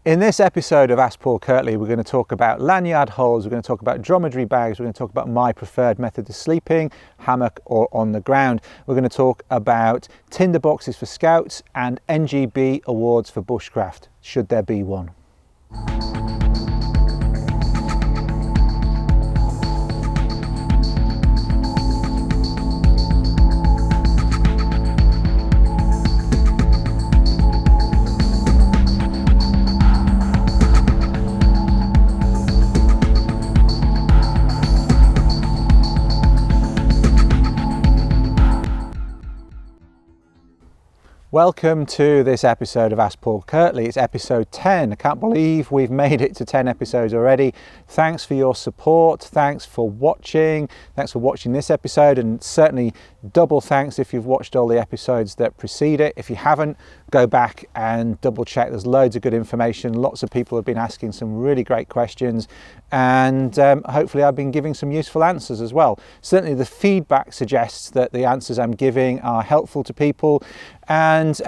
In this episode of Ask Paul Kirtley, we're going to talk about lanyard holes, we're going to talk about dromedary bags, we're going to talk about my preferred method of sleeping, hammock or on the ground. We're going to talk about Tinder boxes for scouts and NGB awards for bushcraft, should there be one. Welcome to this episode of Ask Paul Kirtley. It's episode 10. I can't believe we've made it to 10 episodes already. Thanks for your support. Thanks for watching. Thanks for watching this episode, and certainly double thanks if you've watched all the episodes that precede it. If you haven't, go back and double check. There's loads of good information. Lots of people have been asking some really great questions, and hopefully I've been giving some useful answers as well. Certainly the feedback suggests that the answers I'm giving are helpful to people, and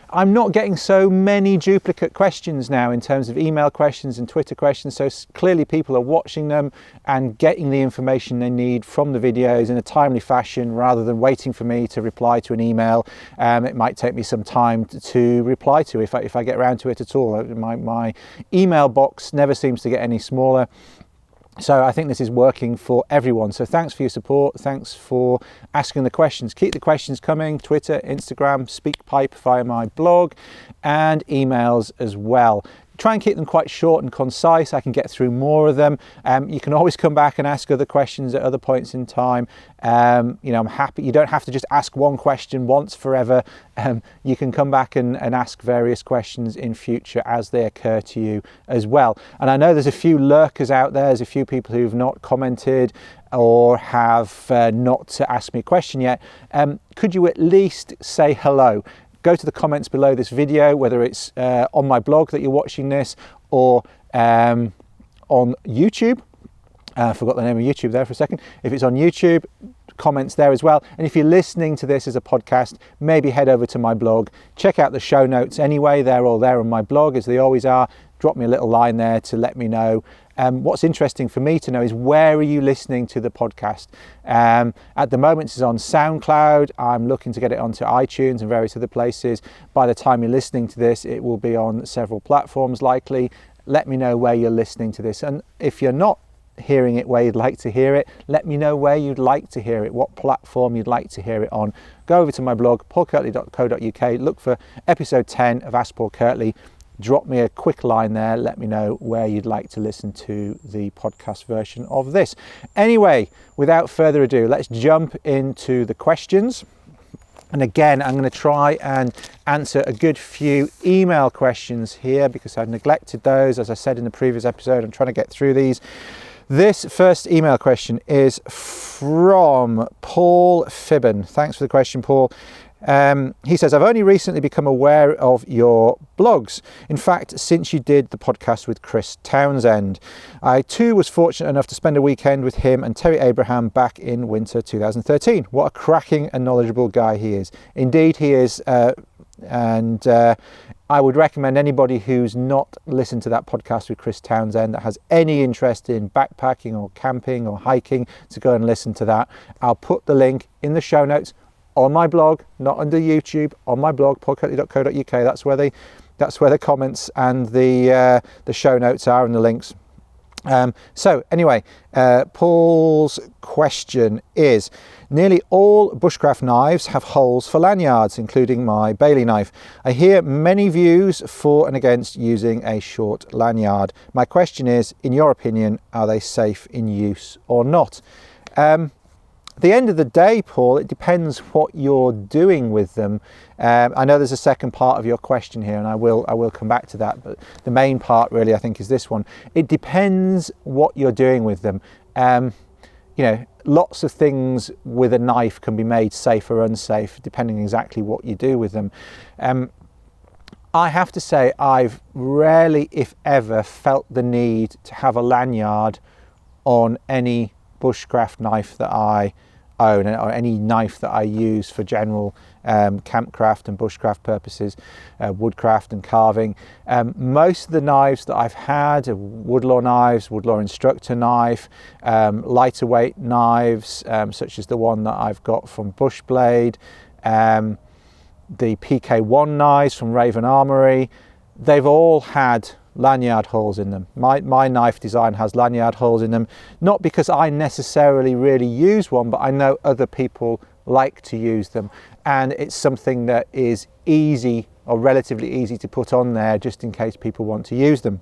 I'm not getting so many duplicate questions now in terms of email questions and Twitter questions, so clearly people are watching them and getting the information they need from the videos in a timely fashion rather than waiting for me to reply to an email. It might take me some time to reply to if I get around to it at all. My email box never seems to get any smaller. So I think this is working for everyone. So thanks for your support. Thanks for asking the questions. Keep the questions coming. Twitter, Instagram, SpeakPipe via my blog, and emails as well. Try and keep them quite short and concise. I can get through more of them. You can always come back and ask other questions at other points in time. I'm happy. You don't have to just ask one question once forever. You can come back and ask various questions in future as they occur to you as well. And I know there's a few lurkers out there. There's a few people who've not commented or have not asked me a question yet. Could you at least say hello? Go to the comments below this video, whether it's on my blog that you're watching this or on YouTube. I forgot the name of YouTube there for a second. If it's on YouTube, comments there as well. And if you're listening to this as a podcast, maybe head over to my blog. Check out the show notes anyway. They're all there on my blog, as they always are. Drop me a little line there to let me know. What's interesting for me to know is, where are you listening to the podcast? At the moment it's on SoundCloud. I'm looking to get it onto iTunes and various other places. By the time you're listening to this, it will be on several platforms likely. Let me know where you're listening to this, and if you're not hearing it where you'd like to hear it, let me know where you'd like to hear it, what platform you'd like to hear it on. Go over to my blog, paulkirtley.co.uk, look for episode 10 of Ask Paul Kirtley. Drop me a quick line there, let me know where you'd like to listen to the podcast version of this. Anyway, without further ado, let's jump into the questions. And again, I'm going to try and answer a good few email questions here because I've neglected those. As I said in the previous episode, I'm trying to get through these. This first email question is from Paul Fibben. Thanks for the question, Paul. He says, I've only recently become aware of your blogs. In fact, since you did the podcast with Chris Townsend. I too was fortunate enough to spend a weekend with him and Terry Abraham back in winter 2013. What a cracking and knowledgeable guy he is. Indeed, he is. I would recommend anybody who's not listened to that podcast with Chris Townsend that has any interest in backpacking or camping or hiking to go and listen to that. I'll put the link in the show notes on my blog, not under YouTube, on my blog, paulkirtley.co.uk. That's where the comments and the show notes are and the links. So anyway, Paul's question is, nearly all bushcraft knives have holes for lanyards, including my Bailey knife. I hear many views for and against using a short lanyard. My question is, in your opinion, are they safe in use or not? At the end of the day, Paul, it depends what you're doing with them. I know there's a second part of your question here, and I will come back to that, but the main part really, I think, is this one. It depends what you're doing with them. Lots of things with a knife can be made safe or unsafe, depending exactly what you do with them. I have to say, I've rarely, if ever, felt the need to have a lanyard on any bushcraft knife that I own, or any knife that I use for general campcraft and bushcraft purposes, woodcraft and carving. Most of the knives that I've had are woodlaw knives, woodlaw instructor knife, lighter weight knives, such as the one that I've got from Bushblade, the PK1 knives from Raven Armoury. They've all had lanyard holes in them. My knife design has lanyard holes in them, not because I necessarily really use one, but I know other people like to use them, and it's something that is easy or relatively easy to put on there just in case people want to use them.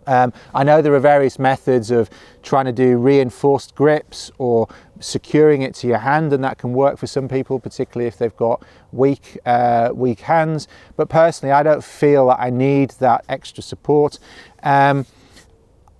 I know there are various methods of trying to do reinforced grips or securing it to your hand, and that can work for some people, particularly if they've got weak hands. But personally, I don't feel that I need that extra support.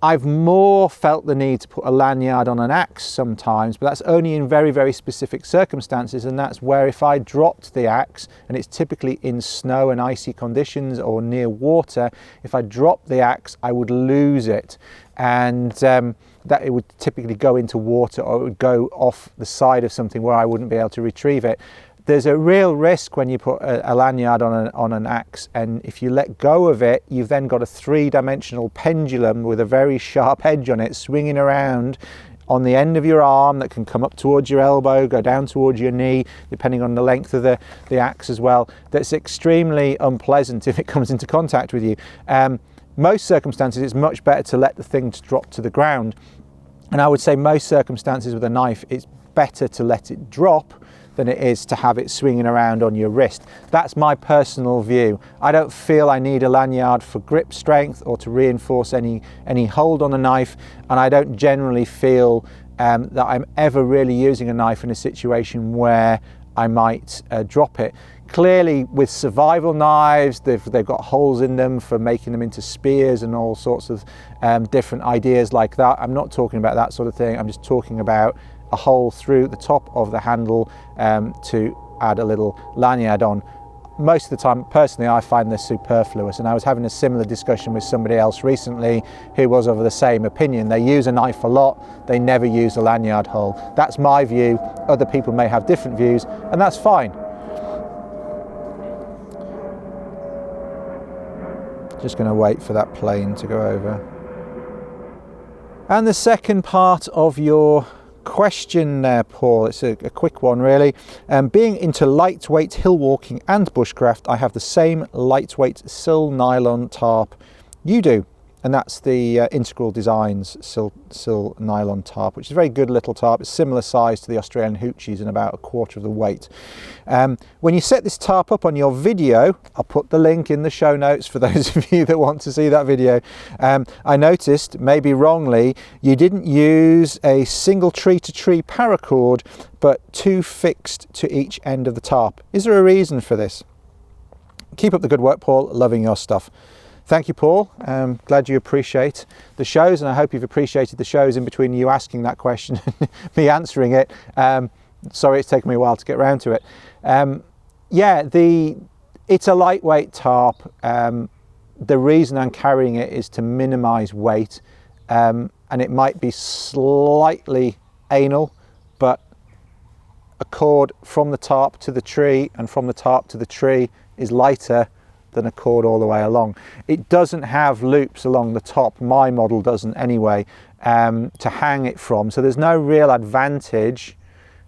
I've more felt the need to put a lanyard on an axe sometimes, but that's only in very, very specific circumstances, and that's where if I dropped the axe, and it's typically in snow and icy conditions or near water, if I dropped the axe, I would lose it, and that it would typically go into water, or it would go off the side of something where I wouldn't be able to retrieve it. There's a real risk when you put a lanyard on an axe, and if you let go of it, you've then got a three-dimensional pendulum with a very sharp edge on it swinging around on the end of your arm that can come up towards your elbow, go down towards your knee, depending on the length of the axe as well. That's extremely unpleasant if it comes into contact with you. Most circumstances, it's much better to let the thing drop to the ground, and I would say most circumstances with a knife, it's better to let it drop than it is to have it swinging around on your wrist. That's my personal view. I don't feel I need a lanyard for grip strength or to reinforce any hold on a knife, and I don't generally feel that I'm ever really using a knife in a situation where I might drop it. Clearly with survival knives, they've got holes in them for making them into spears and all sorts of different ideas like that. I'm not talking about that sort of thing. I'm just talking about a hole through the top of the handle to add a little lanyard on. Most of the time, personally, I find this superfluous, and I was having a similar discussion with somebody else recently who was of the same opinion. They use a knife a lot, they never use a lanyard hole. That's my view. Other people may have different views, and that's fine. Just going to wait for that plane to go over. And the second part of your question there, Paul, it's a quick one really. Being into lightweight hill walking and bushcraft, I have the same lightweight sill nylon tarp you do, and that's the Integral Designs sill nylon tarp, which is a very good little tarp. It's similar size to the Australian hoochies and about a quarter of the weight. When you set this tarp up on your video, I'll put the link in the show notes for those of you that want to see that video. I noticed, maybe wrongly, you didn't use a single tree-to-tree paracord, but two fixed to each end of the tarp. Is there a reason for this? Keep up the good work, Paul. Loving your stuff. Thank you, Paul. Glad you appreciate the shows, and I hope you've appreciated the shows in between you asking that question and me answering it. Sorry it's taken me a while to get around to it. Yeah, it's a lightweight tarp. The reason I'm carrying it is to minimize weight, and it might be slightly anal, but a cord from the tarp to the tree and from the tarp to the tree is lighter than a cord all the way along. It doesn't have loops along the top, my model doesn't anyway, to hang it from, so there's no real advantage.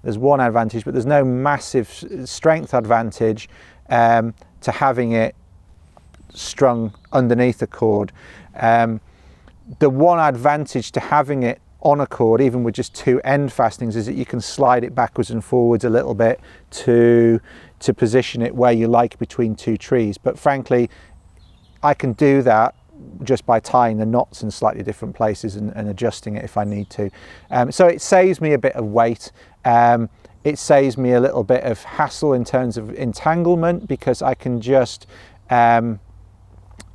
There's one advantage, but there's no massive strength advantage to having it strung underneath a cord. The one advantage to having it on a cord, even with just two end fastenings, is that you can slide it backwards and forwards a little bit to position it where you like between two trees. But frankly, I can do that just by tying the knots in slightly different places and adjusting it if I need to. So it saves me a bit of weight. It saves me a little bit of hassle in terms of entanglement, because I can just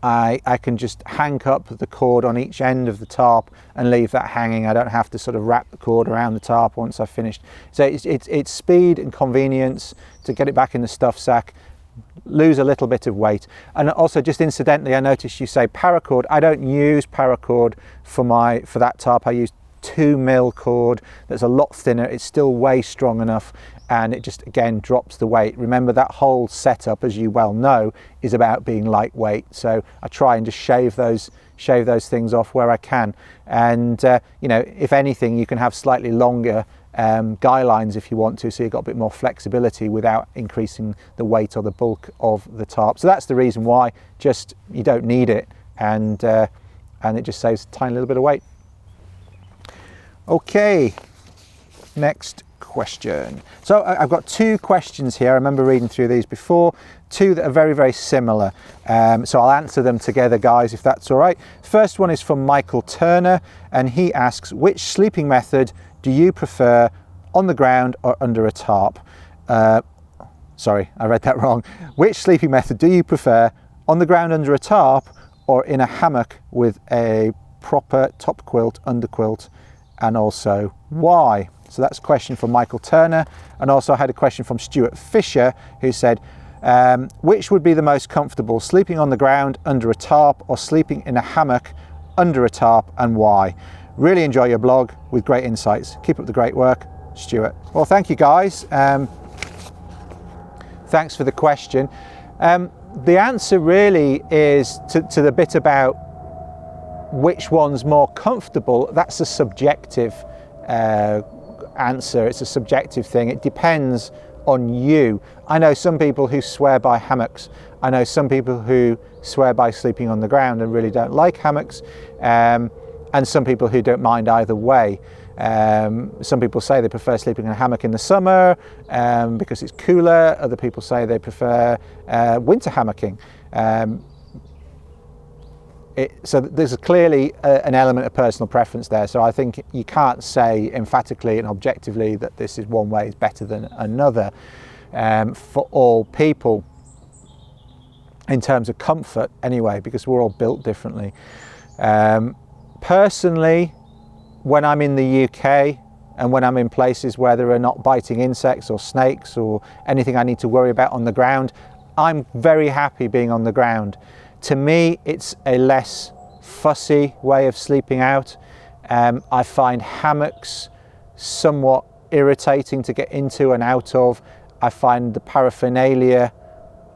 I can just hang up the cord on each end of the tarp and leave that hanging. I don't have to sort of wrap the cord around the tarp once I've finished. So it's speed and convenience to get it back in the stuff sack, lose a little bit of weight. And also, just incidentally, I noticed you say paracord. I don't use paracord for that tarp. I use 2mm cord that's a lot thinner. It's still way strong enough, and it just again drops the weight. Remember, that whole setup, as you well know, is about being lightweight, so I try and just shave those things off where I can. And you know, if anything, you can have slightly longer guy lines if you want to, so you've got a bit more flexibility without increasing the weight or the bulk of the tarp. So that's the reason why. Just, you don't need it, and it just saves a tiny little bit of weight. Okay, next question. So I've got two questions here. I remember reading through these before, two that are very, very similar. So I'll answer them together, guys, if that's all right. First one is from Michael Turner, and he asks, which sleeping method do you prefer, on the ground or under a tarp? Sorry, I read that wrong. Which sleeping method do you prefer, on the ground under a tarp or in a hammock with a proper top quilt, under quilt, and also why? So that's a question from Michael Turner. And also I had a question from Stuart Fisher, who said, which would be the most comfortable, sleeping on the ground under a tarp or sleeping in a hammock under a tarp, and why? Really enjoy your blog with great insights. Keep up the great work, Stuart. Well, thank you, guys. Thanks for the question. The answer really is to the bit about which one's more comfortable. That's a subjective answer. It's a subjective thing. It depends on you. I know some people who swear by hammocks. I know some people who swear by sleeping on the ground and really don't like hammocks, and some people who don't mind either way. Some people say they prefer sleeping in a hammock in the summer because it's cooler. Other people say they prefer winter hammocking. So there's clearly an element of personal preference there. So I think you can't say emphatically and objectively that this is one way is better than another for all people in terms of comfort anyway, because we're all built differently. Personally, when I'm in the UK and when I'm in places where there are not biting insects or snakes or anything I need to worry about on the ground, I'm very happy being on the ground. To me, it's a less fussy way of sleeping out. I find hammocks somewhat irritating to get into and out of. I find the paraphernalia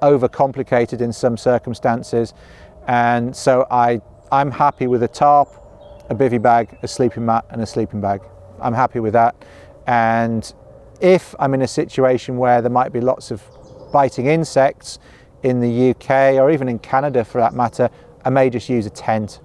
overcomplicated in some circumstances. And so I'm happy with a tarp, a bivy bag, a sleeping mat and a sleeping bag. I'm happy with that. And if I'm in a situation where there might be lots of biting insects in the UK or even in Canada for that matter, I may just use a tent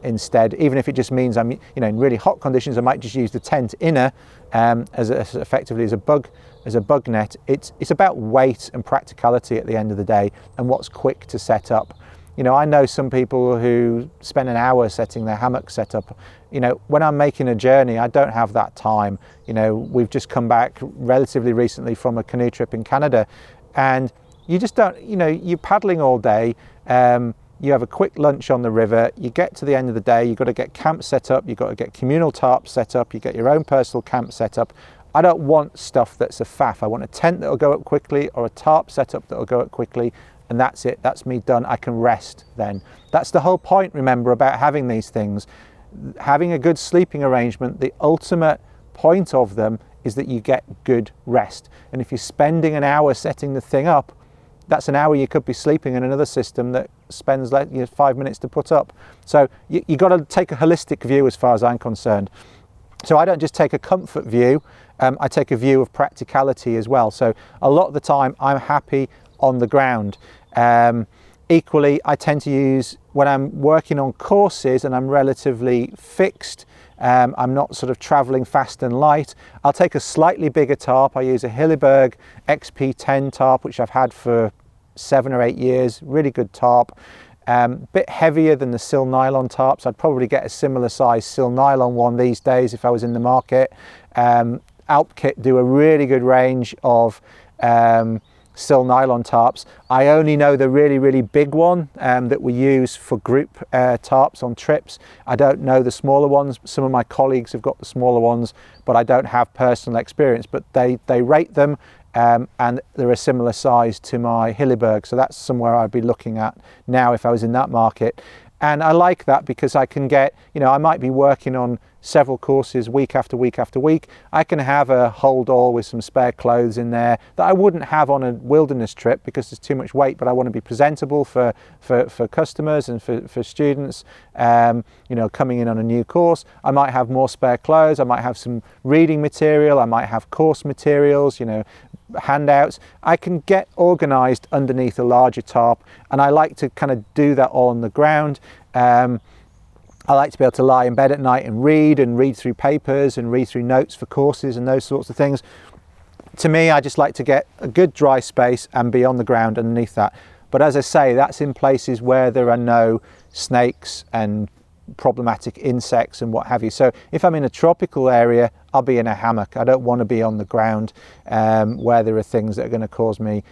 instead. Even if it just means I'm, in really hot conditions, I might just use the tent inner as effectively as a bug net. It's about weight and practicality at the end of the day, and what's quick to set up. I know some people who spend an hour setting their hammock set up. When I'm making a journey, I don't have that time. We've just come back relatively recently from a canoe trip in Canada, and you just don't, you're paddling all day. You have a quick lunch on the river. You get to the end of the day, you've got to get camp set up. You've got to get communal tarps set up. You get your own personal camp set up. I don't want stuff that's a faff. I want a tent that'll go up quickly or a tarp set up that'll go up quickly. And that's it, that's me done. I can rest then. That's the whole point, remember, about having these things. Having a good sleeping arrangement, the ultimate point of them is that you get good rest. And if you're spending an hour setting the thing up, that's an hour you could be sleeping in another system that spends 5 minutes to put up. So you got to take a holistic view as far as I'm concerned. So I don't just take a comfort view, I take a view of practicality as well. So a lot of the time I'm happy on the ground. Equally, I tend to use, when I'm working on courses and I'm relatively fixed, I'm not sort of traveling fast and light, I'll take a slightly bigger tarp. I use a Hilleberg XP10 tarp, which I've had for 7 or 8 years, really good tarp. Bit heavier than the Sil nylon tarps. I'd probably get a similar size Sil nylon one these days if I was in the market. Alpkit do a really good range of Sil nylon tarps. I only know the really, really big one that we use for group tarps on trips. I don't know the smaller ones. Some of my colleagues have got the smaller ones, but I don't have personal experience. But they rate them, and they're a similar size to my Hilleberg. So that's somewhere I'd be looking at now if I was in that market. And I like that because I can get, you know, I might be working on several courses week after week after week. I can have a hold all with some spare clothes in there that I wouldn't have on a wilderness trip because there's too much weight, but I want to be presentable for customers and for students, you know, coming in on a new course. I might have more spare clothes. I might have some reading material. I might have course materials, you know, handouts. I can get organized underneath a larger tarp, and I like to kind of do that all on the ground. I like to be able to lie in bed at night and read through papers and read through notes for courses and those sorts of things. To me, I just like to get a good dry space and be on the ground underneath that. But as I say, that's in places where there are no snakes and problematic insects and what have you. So if I'm in a tropical area, I'll be in a hammock. I don't want to be on the ground where there are things that are going to cause me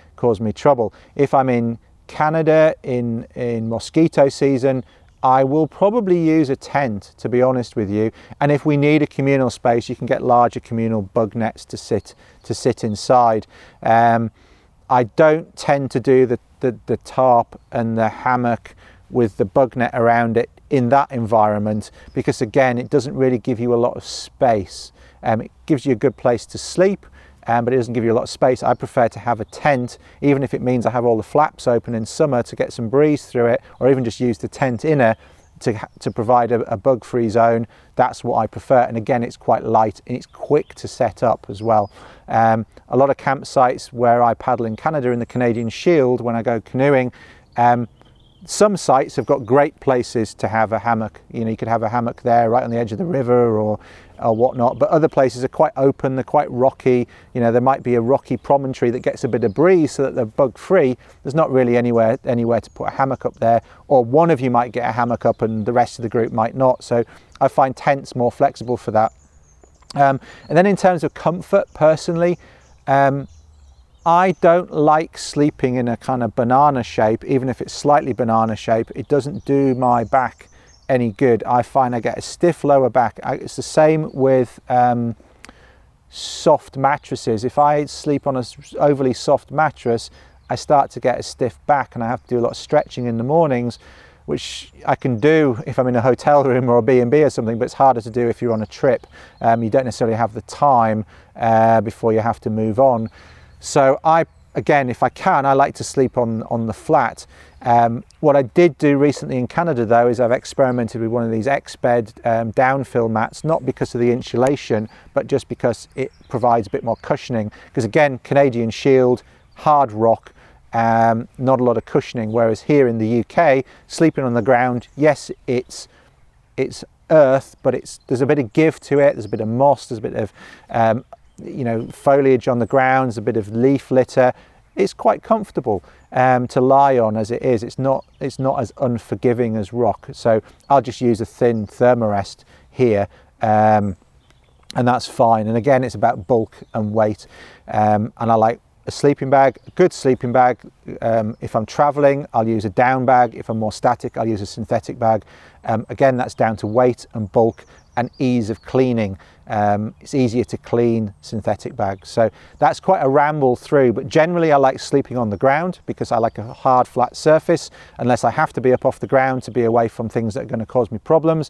trouble. If I'm in Canada in mosquito season, I will probably use a tent, to be honest with you. And if we need a communal space, you can get larger communal bug nets to sit inside. I don't tend to do the tarp and the hammock with the bug net around it in that environment because, again, it doesn't really give you a lot of space. It gives you a good place to sleep, but it doesn't give you a lot of space. I prefer to have a tent, even if it means I have all the flaps open in summer to get some breeze through it, or even just use the tent inner to provide a bug-free zone. That's what I prefer. And again, it's quite light and it's quick to set up as well. A lot of campsites where I paddle in Canada in the Canadian Shield when I go canoeing, some sites have got great places to have a hammock. You know, you could have a hammock there right on the edge of the river or whatnot, but other places are quite open, they're quite rocky. You know, there might be a rocky promontory that gets a bit of breeze so that they're bug free. There's not really anywhere to put a hammock up there, or one of you might get a hammock up and the rest of the group might not. So I find tents more flexible for that. And then in terms of comfort, personally, I don't like sleeping in a kind of banana shape. Even if it's slightly banana shape, it doesn't do my back any good. I find I get a stiff lower back. It's the same with soft mattresses. If I sleep on an overly soft mattress, I start to get a stiff back and I have to do a lot of stretching in the mornings, which I can do if I'm in a hotel room or a B&B or something, but it's harder to do if you're on a trip. You don't necessarily have the time before you have to move on. So again, if I can, I like to sleep on the flat. What I did do recently in Canada, though, is I've experimented with one of these X-bed downfill mats, not because of the insulation, but just because it provides a bit more cushioning. Because again, Canadian Shield, hard rock, not a lot of cushioning. Whereas here in the UK, sleeping on the ground, yes, it's earth, but there's a bit of give to it. There's a bit of moss. There's a bit of you know, foliage on the ground, a bit of leaf litter. It's quite comfortable to lie on as it is. It's not as unforgiving as rock. So I'll just use a thin thermarest here, and that's fine. And again, it's about bulk and weight. And I like a sleeping bag, a good sleeping bag. If I'm traveling, I'll use a down bag. If I'm more static, I'll use a synthetic bag. Again, that's down to weight and bulk and ease of cleaning. It's easier to clean synthetic bags. So that's quite a ramble through, but generally I like sleeping on the ground because I like a hard flat surface, unless I have to be up off the ground to be away from things that are going to cause me problems.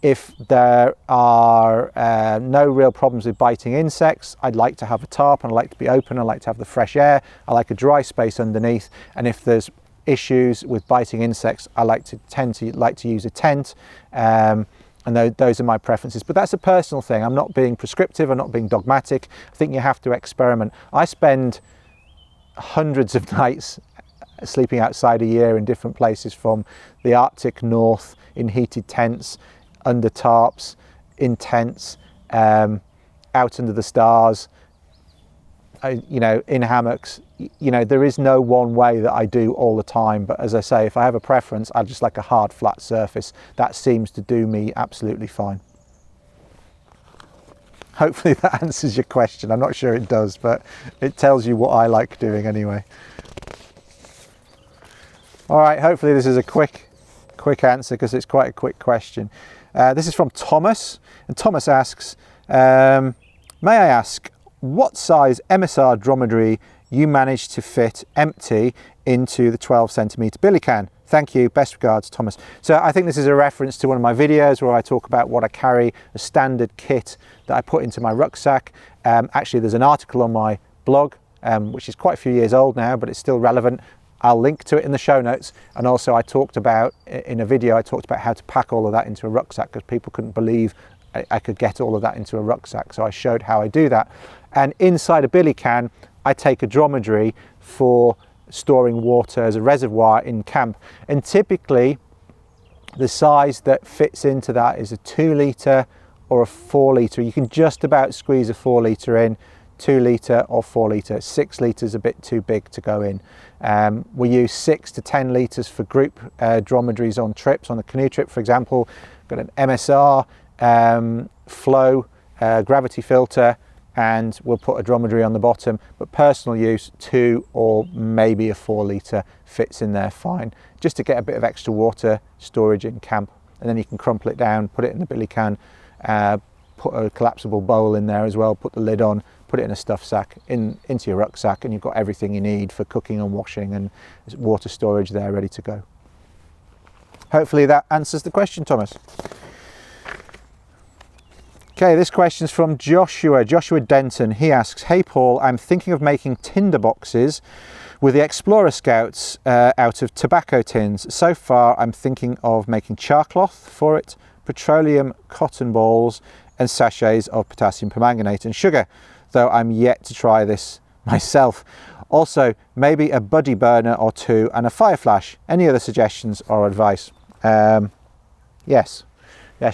If there are no real problems with biting insects, I'd like to have a tarp and I like to be open. I like to have the fresh air. I like a dry space underneath. And if there's issues with biting insects, I tend to use a tent. And those are my preferences, but that's a personal thing. I'm not being prescriptive, I'm not being dogmatic. I think you have to experiment. I spend hundreds of nights sleeping outside a year in different places, from the Arctic north in heated tents, under tarps, in tents, out under the stars, you know, in hammocks. You know, there is no one way that I do all the time, but as I say, if I have a preference, I just like a hard flat surface. That seems to do me absolutely fine. Hopefully that answers your question. I'm not sure it does, but it tells you what I like doing anyway. All right, hopefully this is a quick answer, because it's quite a quick question. This is from Thomas, and Thomas asks, may I ask what size MSR dromedary you managed to fit empty into the 12 centimetre billy can? Thank you, best regards, Thomas. So I think this is a reference to one of my videos where I talk about what I carry, a standard kit that I put into my rucksack. Actually, there's an article on my blog, which is quite a few years old now, but it's still relevant. I'll link to it in the show notes. And also I talked about, in a video, I talked about how to pack all of that into a rucksack because people couldn't believe I could get all of that into a rucksack. So I showed how I do that. And inside a billy can, I take a dromedary for storing water as a reservoir in camp. And typically the size that fits into that is a 2 litre or a 4 litre. You can just about squeeze a 4 litre in, 2 litre or 4 litre. 6 litres a bit too big to go in. We use 6 to 10 litres for group dromedaries on trips. On the canoe trip, for example, got an MSR, flow, gravity filter, and we'll put a dromedary on the bottom. But personal use, 2 or maybe a 4 litre fits in there fine, just to get a bit of extra water storage in camp. And then you can crumple it down, put it in the billy can, put a collapsible bowl in there as well, put the lid on, put it in a stuff sack into your rucksack, and you've got everything you need for cooking and washing and water storage there ready to go. Hopefully that answers the question, Thomas. Okay, this question's from Joshua Denton. He asks, hey Paul, I'm thinking of making tinder boxes with the Explorer Scouts out of tobacco tins. So far I'm thinking of making char cloth for it, petroleum cotton balls and sachets of potassium permanganate and sugar, though I'm yet to try this myself. Also, maybe a buddy burner or 2 and a fire flash. Any other suggestions or advice? Yes,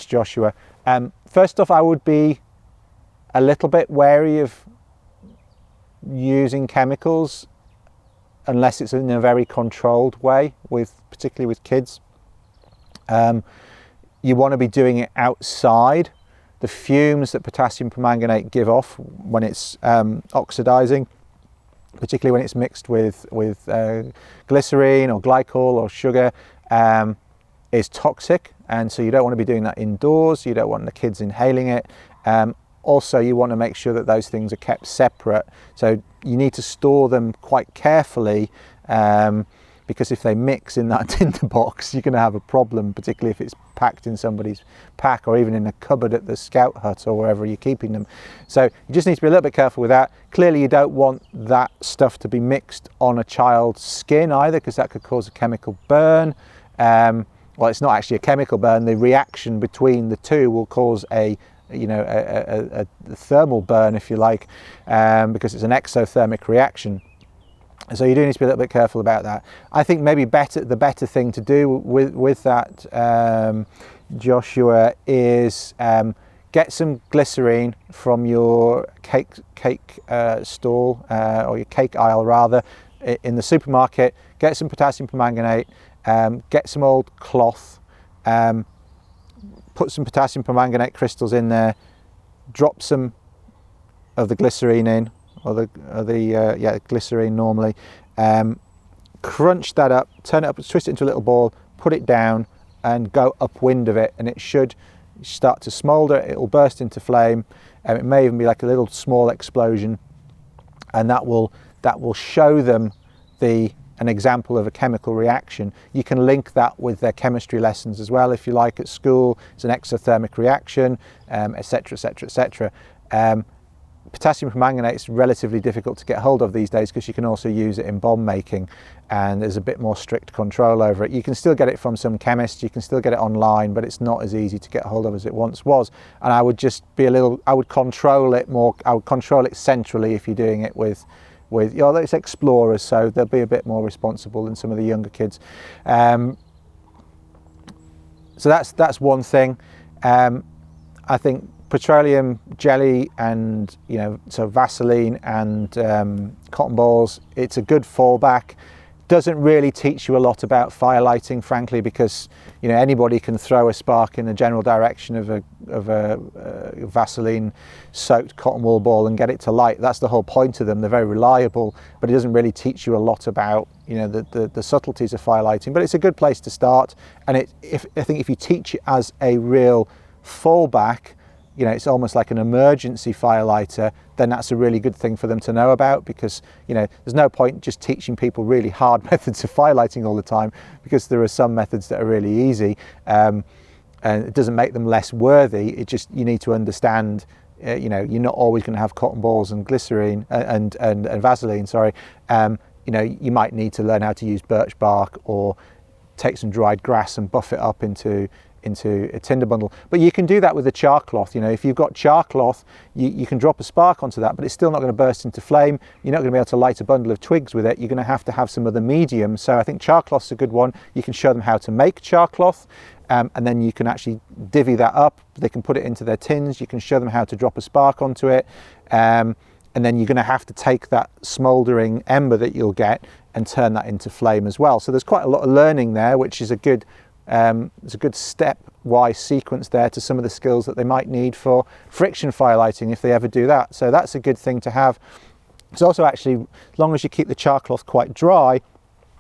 Joshua. First off, I would be a little bit wary of using chemicals unless it's in a very controlled way, particularly with kids. You want to be doing it outside. The fumes that potassium permanganate give off when it's oxidizing, particularly when it's mixed with glycerine or glycol or sugar, is toxic, and so you don't want to be doing that indoors. You don't want the kids inhaling it. Also, you want to make sure that those things are kept separate, so you need to store them quite carefully, because if they mix in that tinder box, you're going to have a problem, particularly if it's packed in somebody's pack or even in a cupboard at the scout hut or wherever you're keeping them. So you just need to be a little bit careful with that. Clearly you don't want that stuff to be mixed on a child's skin either, because that could cause a chemical burn. Well, it's not actually a chemical burn. The reaction between the two will cause a thermal burn, if you like, because it's an exothermic reaction. So you do need to be a little bit careful about that. I think maybe the better thing to do with that, Joshua, is get some glycerine from your cake stall, or your cake aisle rather, in the supermarket. Get some potassium permanganate. Get some old cloth, put some potassium permanganate crystals in there, drop some of the glycerine in, or the glycerine normally, crunch that up, turn it up, twist it into a little ball, put it down and go upwind of it, and it should start to smoulder. It will burst into flame, and it may even be like a little small explosion, and that will show them an example of a chemical reaction. You can link that with their chemistry lessons as well, if you like, at school. It's an exothermic reaction, etc, etc, etc. Potassium permanganate is relatively difficult to get hold of these days because you can also use it in bomb making, and there's a bit more strict control over it. You can still get it from some chemists, you can still get it online, but it's not as easy to get hold of as it once was. And I would just be I would control it more. I would control it centrally if you're doing it with it's explorers, so they'll be a bit more responsible than some of the younger kids. So that's one thing. I think petroleum jelly and so Vaseline and cotton balls, it's a good fallback. Doesn't really teach you a lot about fire lighting, frankly, because anybody can throw a spark in the general direction of a Vaseline soaked cotton wool ball and get it to light. That's the whole point of them. They're very reliable, but it doesn't really teach you a lot about the subtleties of fire lighting. But it's a good place to start, and I think if you teach it as a real fallback, it's almost like an emergency firelighter, then that's a really good thing for them to know about, because there's no point just teaching people really hard methods of firelighting all the time, because there are some methods that are really easy, and it doesn't make them less worthy. It just, you need to understand, you're not always going to have cotton balls and glycerine and Vaseline, sorry. You might need to learn how to use birch bark, or take some dried grass and buff it up into a tinder bundle. But you can do that with a char cloth. If you've got char cloth, you can drop a spark onto that, but it's still not going to burst into flame. You're not going to be able to light a bundle of twigs with it. You're going to have some other medium. So I think char cloth's a good one. You can show them how to make char cloth, and then you can actually divvy that up. They can put it into their tins. You can show them how to drop a spark onto it. And then you're going to have to take that smouldering ember that you'll get and turn that into flame as well. So there's quite a lot of learning there, which is a good stepwise sequence there to some of the skills that they might need for friction firelighting if they ever do that. So that's a good thing to have. It's also actually, as long as you keep the char cloth quite dry,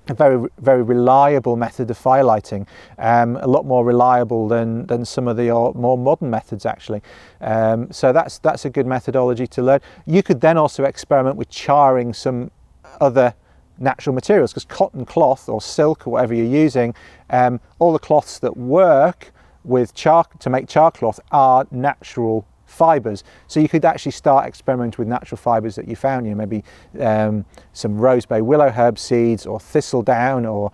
a very, very reliable method of firelighting, a lot more reliable than some of the more modern methods actually. So that's a good methodology to learn. You could then also experiment with charring some other natural materials, because cotton cloth or silk or whatever you're using, all the cloths that work with to make char cloth are natural fibers. So you could actually start experimenting with natural fibers that you found, maybe some rosebay willow herb seeds, or thistledown, or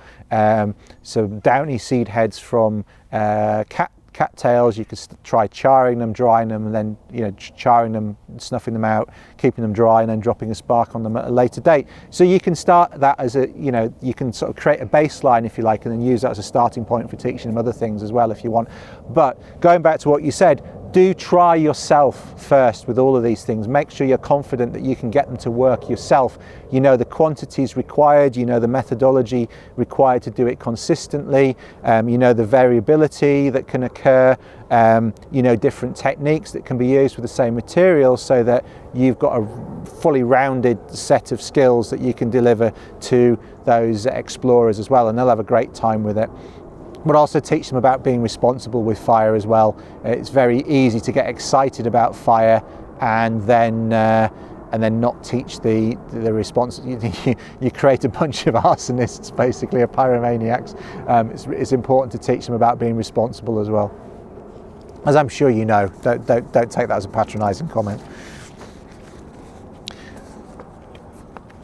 some downy seed heads from cattails. You could try charring them, drying them, and then charring them, snuffing them out, keeping them dry, and then dropping a spark on them at a later date. So you can start that as you can sort of create a baseline, if you like, and then use that as a starting point for teaching them other things as well if you want. But going back to what you said, do try yourself first with all of these things. Make sure you're confident that you can get them to work yourself. You know the quantities required, you know the methodology required to do it consistently, you know the variability that can occur, different techniques that can be used with the same materials, so that you've got a fully rounded set of skills that you can deliver to those explorers as well, and they'll have a great time with it. But also teach them about being responsible with fire as well. It's very easy to get excited about fire and then not teach the response. You create a bunch of arsonists, basically, or pyromaniacs. It's important to teach them about being responsible as well. As I'm sure you know, don't take that as a patronising comment.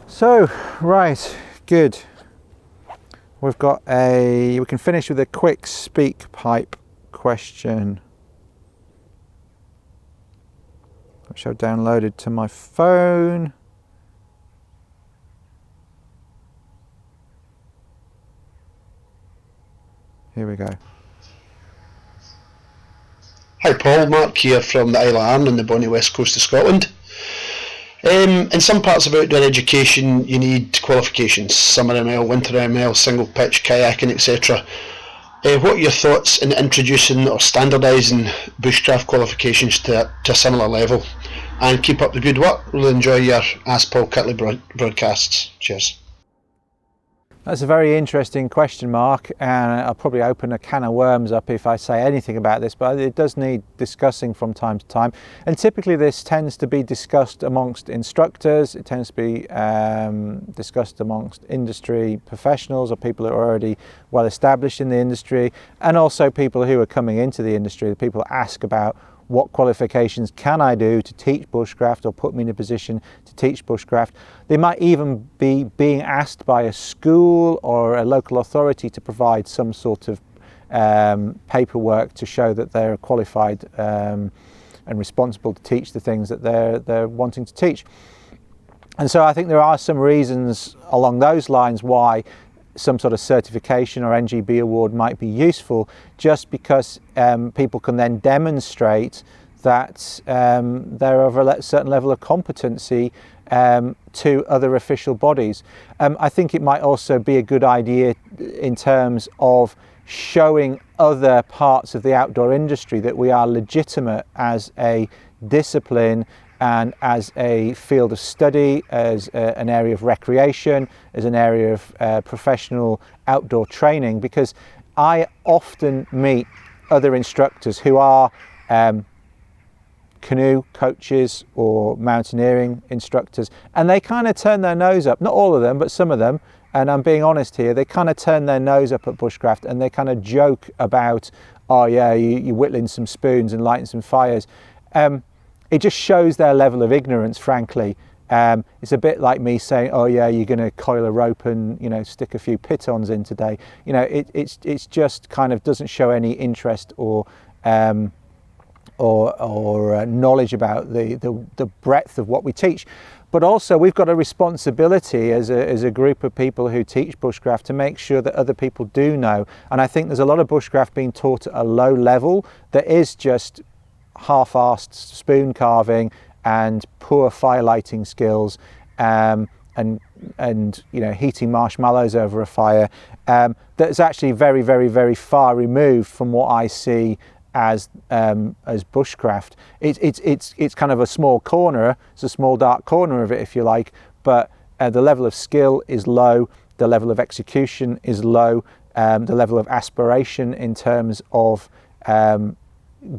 So, right, good. We can finish with a quick speak pipe question, which I've downloaded to my phone. Here we go. Hi Paul, Mark here from the Isle of Arran on the bonny west coast of Scotland. In some parts of outdoor education you need qualifications, summer ML, winter ML, single pitch, kayaking, etc. What are your thoughts in introducing or standardising bushcraft qualifications to a similar level? And keep up the good work. We'll enjoy your Ask Paul Kirtley broadcasts. Cheers. That's a very interesting question, Mark, and I'll probably open a can of worms up if I say anything about this, but it does need discussing from time to time. And typically this tends to be discussed amongst instructors, it tends to be discussed amongst industry professionals or people who are already well established in the industry, and also people who are coming into the industry. People ask about what qualifications can I do to teach bushcraft or put me in a position to teach bushcraft. They might even be being asked by a school or a local authority to provide some sort of paperwork to show that they're qualified and responsible to teach the things that they're wanting to teach. And so I think there are some reasons along those lines why some sort of certification or NGB award might be useful, just because people can then demonstrate that they're of a certain level of competency to other official bodies. I think it might also be a good idea in terms of showing other parts of the outdoor industry that we are legitimate as a discipline and as a field of study, as an area of recreation, as an area of professional outdoor training, because I often meet other instructors who are canoe coaches or mountaineering instructors, and they kind of turn their nose up, not all of them, but some of them, and I'm being honest here, they kind of turn their nose up at bushcraft, and they kind of joke about, oh yeah, you're whittling some spoons and lighting some fires. It just shows their level of ignorance, frankly. It's a bit like me saying, oh yeah, you're going to coil a rope and, you know, stick a few pitons in today. You know, it's just kind of doesn't show any interest or knowledge about the breadth of what we teach. But also we've got a responsibility as a group of people who teach bushcraft to make sure that other people do know. And I think there's a lot of bushcraft being taught at a low level that is just half-arsed spoon carving and poor fire lighting skills, and you know, heating marshmallows over a fire, that's actually very, very, very far removed from what I see as bushcraft. It's kind of a small corner. It's a small dark corner of it, if you like, but the level of skill is low, the level of execution is low, the level of aspiration in terms of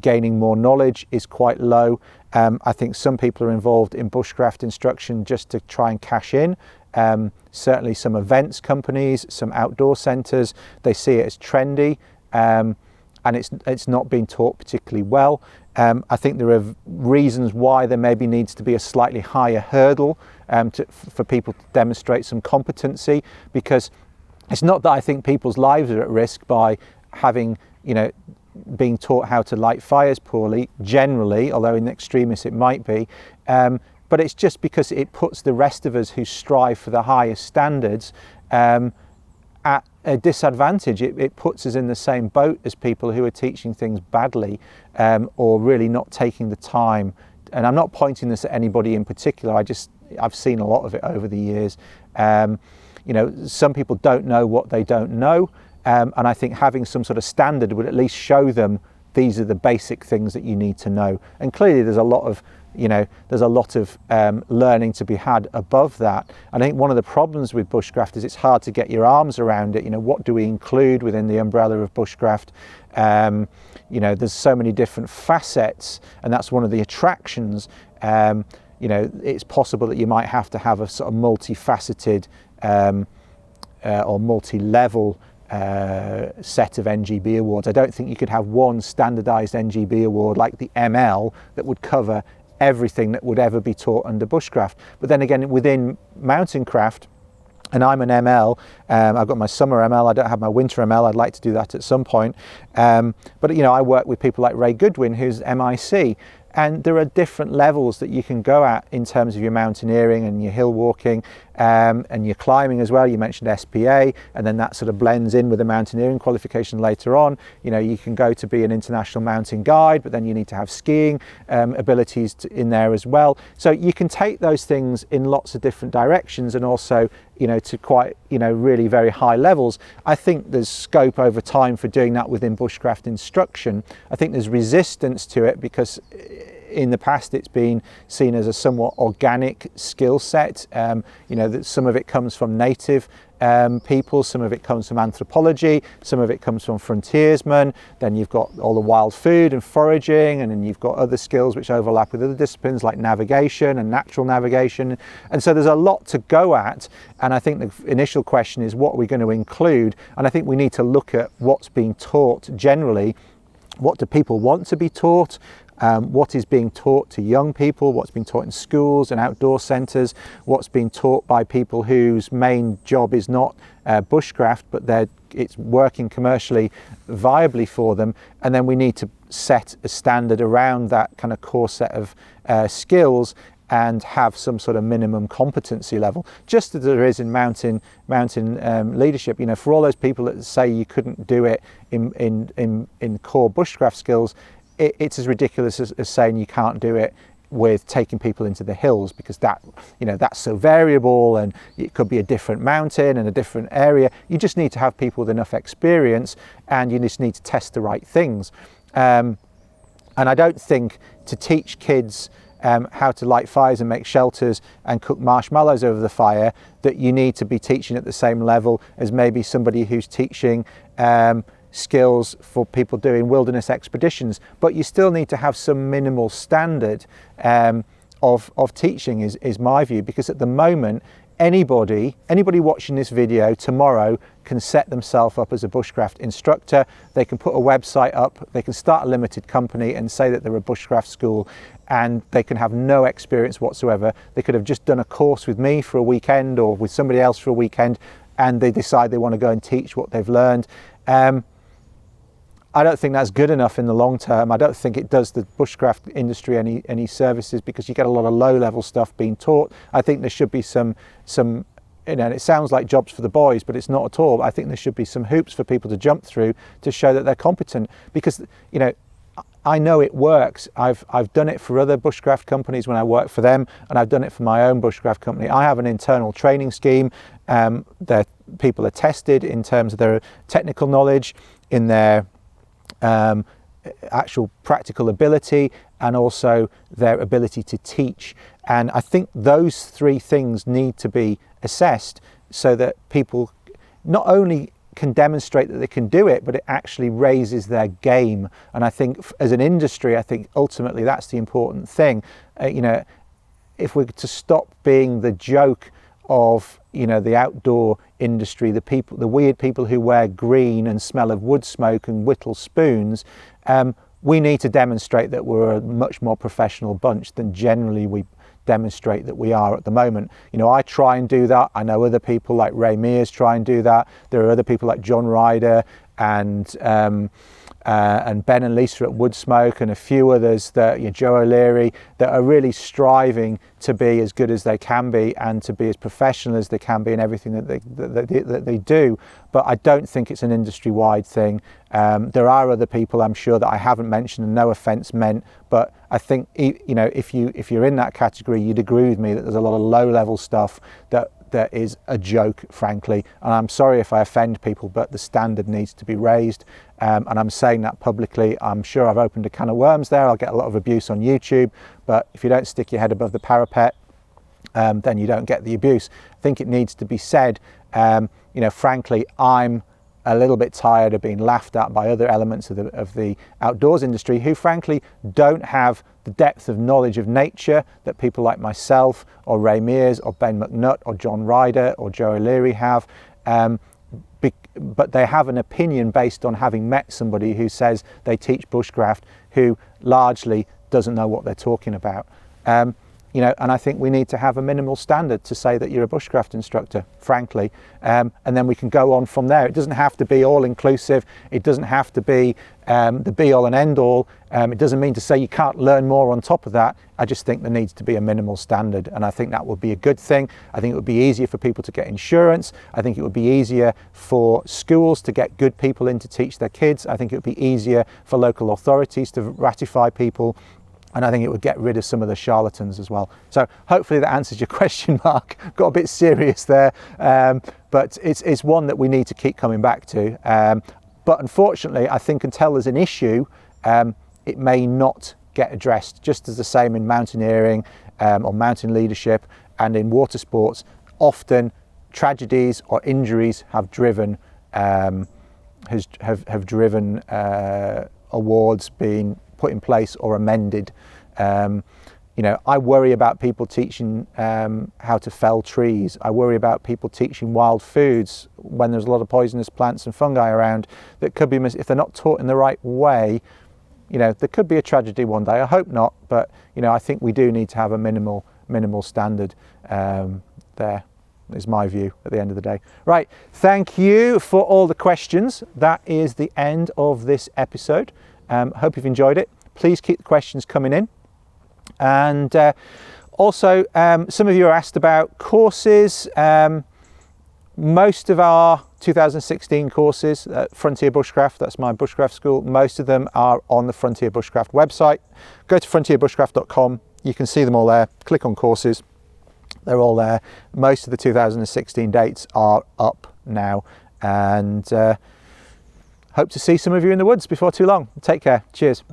gaining more knowledge is quite low. I think some people are involved in bushcraft instruction just to try and cash in. Certainly some events companies, some outdoor centres, they see it as trendy, and it's not being taught particularly well. I think there are reasons why there maybe needs to be a slightly higher hurdle for people to demonstrate some competency, because it's not that I think people's lives are at risk by having, you know, being taught how to light fires poorly, generally, although in extremis it might be, but it's just because it puts the rest of us who strive for the highest standards at a disadvantage. It puts us in the same boat as people who are teaching things badly, or really not taking the time. And I'm not pointing this at anybody in particular, I've seen a lot of it over the years. You know, some people don't know what they don't know. And I think having some sort of standard would at least show them these are the basic things that you need to know. And clearly there's a lot of, you know, learning to be had above that. And I think one of the problems with bushcraft is it's hard to get your arms around it. You know, what do we include within the umbrella of bushcraft? You know, there's so many different facets, and that's one of the attractions. You know, it's possible that you might have to have a sort of multifaceted or multi-level set of NGB awards. I don't think you could have one standardized NGB award like the ML that would cover everything that would ever be taught under bushcraft. But then again, within mountain craft, and I'm an ML, I've got my summer ML, I don't have my winter ML, I'd like to do that at some point. But you know, I work with people like Ray Goodwin, who's MIC, and there are different levels that you can go at in terms of your mountaineering and your hill walking, and your climbing as well. You mentioned SPA, and then that sort of blends in with a mountaineering qualification later on. You know, you can go to be an international mountain guide, but then you need to have skiing abilities in there as well. So you can take those things in lots of different directions, and also, you know, to quite, you know, really very high levels. I think there's scope over time for doing that within bushcraft instruction. I think there's resistance to it because in the past it's been seen as a somewhat organic skill set. You know, that some of it comes from native people, some of it comes from anthropology, some of it comes from frontiersmen. Then you've got all the wild food and foraging, and then you've got other skills which overlap with other disciplines like navigation and natural navigation. And so there's a lot to go at, and I think the initial question is, what are we going to include? And I think we need to look at what's being taught generally. What do people want to be taught? What is being taught to young people, what's being taught in schools and outdoor centres, what's being taught by people whose main job is not bushcraft, but it's working commercially viably for them. And then we need to set a standard around that kind of core set of skills and have some sort of minimum competency level, just as there is in mountain leadership. You know, for all those people that say you couldn't do it in core bushcraft skills, it's as ridiculous as saying you can't do it with taking people into the hills, because that, you know, that's so variable, and it could be a different mountain and a different area. You just need to have people with enough experience, and you just need to test the right things. And I don't think to teach kids how to light fires and make shelters and cook marshmallows over the fire, that you need to be teaching at the same level as maybe somebody who's teaching skills for people doing wilderness expeditions, but you still need to have some minimal standard of teaching is my view, because at the moment anybody watching this video tomorrow can set themselves up as a bushcraft instructor. They can put a website up, they can start a limited company and say that they're a bushcraft school, and they can have no experience whatsoever. They could have just done a course with me for a weekend or with somebody else for a weekend, and they decide they want to go and teach what they've learned. I don't think that's good enough in the long term. I don't think it does the bushcraft industry any services, because you get a lot of low-level stuff being taught. I think there should be some, and it sounds like jobs for the boys, but it's not at all. I think there should be some hoops for people to jump through to show that they're competent, because I know it works. I've done it for other bushcraft companies when I work for them, and I've done it for my own bushcraft company. I have an internal training scheme. That people are tested in terms of their technical knowledge, in their actual practical ability, and also their ability to teach. And I think those three things need to be assessed so that people not only can demonstrate that they can do it, but it actually raises their game. And I think as an industry, I think ultimately that's the important thing. If we're to stop being the joke of the outdoor industry, the weird people who wear green and smell of wood smoke and whittle spoons, we need to demonstrate that we're a much more professional bunch than generally we demonstrate that we are at the moment. I try and do that. I know other people like Ray Mears try and do that. There are other people like John Ryder and Ben and Lisa at Woodsmoke, and a few others, that Joe O'Leary, that are really striving to be as good as they can be and to be as professional as they can be in everything that they do. But I don't think it's an industry-wide thing. There are other people, I'm sure, that I haven't mentioned, and no offence meant, but I think if you're in that category, you'd agree with me that there's a lot of low-level stuff that is a joke, frankly. And I'm sorry if I offend people, but the standard needs to be raised. And I'm saying that publicly. I'm sure I've opened a can of worms there. I'll get a lot of abuse on YouTube, but if you don't stick your head above the parapet, then you don't get the abuse. I think it needs to be said. Frankly, I'm a little bit tired of being laughed at by other elements of the outdoors industry who frankly don't have the depth of knowledge of nature that people like myself or Ray Mears or Ben McNutt or John Ryder or Joe O'Leary have. But they have an opinion based on having met somebody who says they teach bushcraft, who largely doesn't know what they're talking about. And I think we need to have a minimal standard to say that you're a bushcraft instructor, frankly, and then we can go on from there. It doesn't have to be all inclusive. It doesn't have to be the be all and end all. It doesn't mean to say you can't learn more on top of that. I just think there needs to be a minimal standard, and I think that would be a good thing. I think it would be easier for people to get insurance. I think it would be easier for schools to get good people in to teach their kids. I think it would be easier for local authorities to ratify people. And I think it would get rid of some of the charlatans as well. So hopefully that answers your question, Mark. Got a bit serious there, but it's one that we need to keep coming back to. But unfortunately, I think until there's an issue, it may not get addressed, just as the same in mountaineering or mountain leadership and in water sports. Often tragedies or injuries have driven awards being put in place or amended. I worry about people teaching how to fell trees. I worry about people teaching wild foods when there's a lot of poisonous plants and fungi around that could be, if they're not taught in the right way, there could be a tragedy one day. I hope not, but I think we do need to have a minimal standard there. Is my view at the end of the day. Right, thank you for all the questions. That is the end of this episode. Hope you've enjoyed it. Please keep the questions coming in. And also, some of you are asked about courses. Most of our 2016 courses at Frontier Bushcraft, that's my bushcraft school, most of them are on the Frontier Bushcraft website. Go to frontierbushcraft.com. You can see them all there. Click on courses. They're all there. Most of the 2016 dates are up now. And hope to see some of you in the woods before too long. Take care. Cheers.